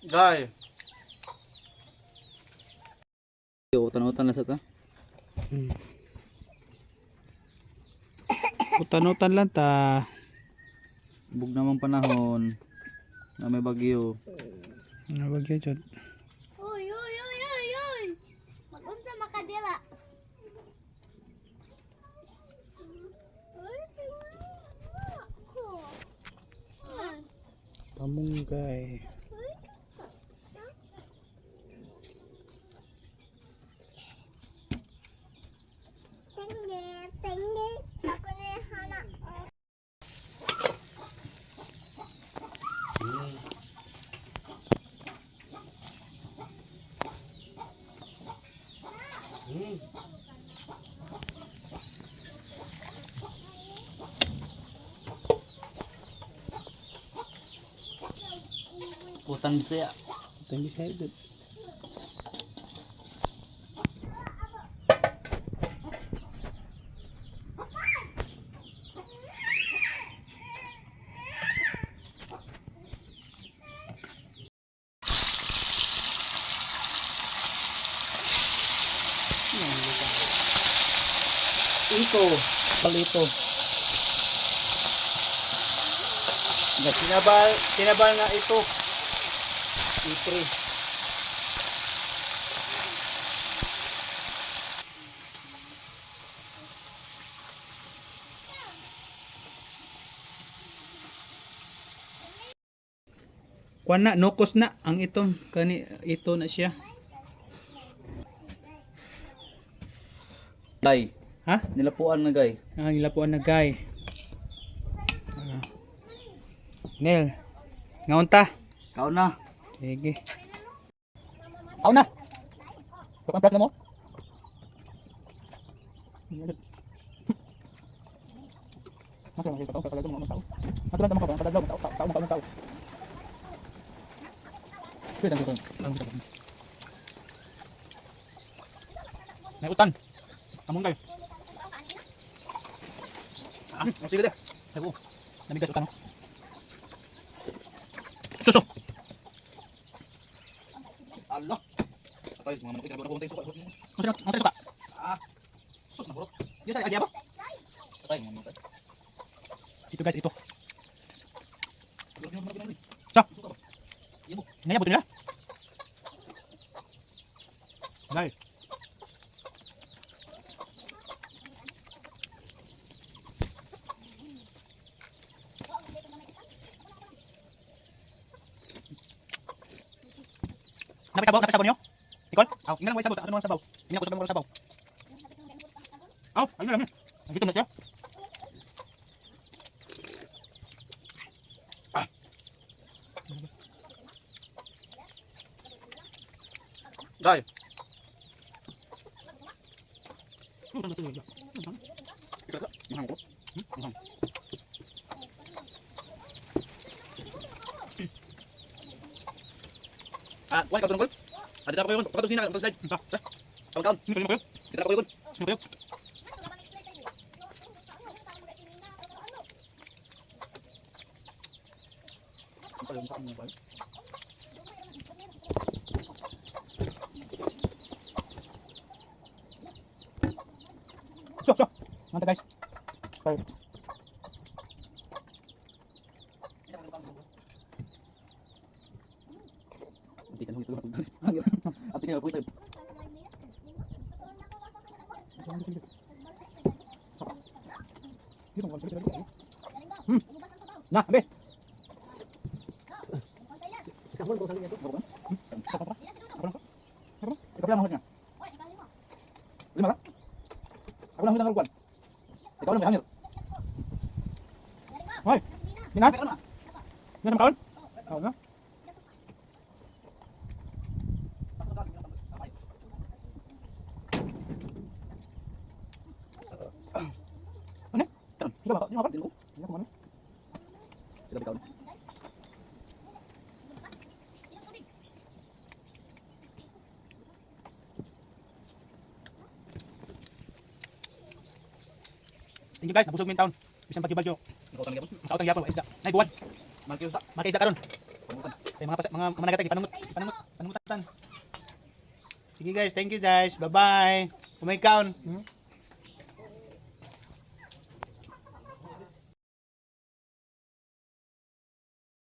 Gay. Utan-utan na sa ta. Utan-utan lang ta. Bug namang panahon na may bagyo. Ano ba gyud? Uy, uy, uy, uy, uy. Mag-unsa makadira. Pamunggay. Tengge, tengge. Ako na yung hanak. Utan Bisaya. Tanggi sa ito. Ito, palito. Tinabal nga ito. Ipre. Kuan na nukos na ang itong kani ito na siya. Gay. Ha? Nilapuan na gay. Ang ilapuan na guy. Nel. Ngaon ta. Kao na. Sige. Aw na. Kapag plug na mo. Masa lang kita tahu kalau mau tahu. Masa lang tahu kalau mau tahu. Pwede lang ito. May utan. Among kayo. Sige deh. Sabi ko. Namigas utan. Suso. Allah. Patay mga manok ko konti suka. Masay suka. Sus na bro. Yes, ay ba? Patay mga manok. Ito guys, ito. So. Ngaya buto nila. Guys. Napay sabaw niyo? Ikol? Aw, ingnan mo sabaw, ano mo sabaw? Ingnan ko sabaw sabaw. Aw, ayun lang. Nagito na siya. Gay. Kuha ka tulong ko. Ada apa kayo? Pagkatapos na, slide. Pagkaon. Sino kayo? Kita ko yun. Sino kayo? So. Mantap guys. Tayo. Hindi ka nang ito. Ati ka po ito. Nah, be. Ikaw lang mahal niya. Lima ka? Ako lang hulang karukuan. Ikaw lang may hangil. Hoy. Mina. Ikaw na. Mina kaon? Kaon na. Ano? Ikaw ba? Di mo ka? Hindi ko ano. Sila ikaw na. Thank you guys, nabusog min taon. Bisan bagyo-bagyo. Ikaw tanggap. Sa utang yapon isda. Nay buwan. Markiyo sa. Maka isda karon. Ay, mga nagatag, panungutan. Sige guys, thank you guys. Bye-bye. Umay kaon.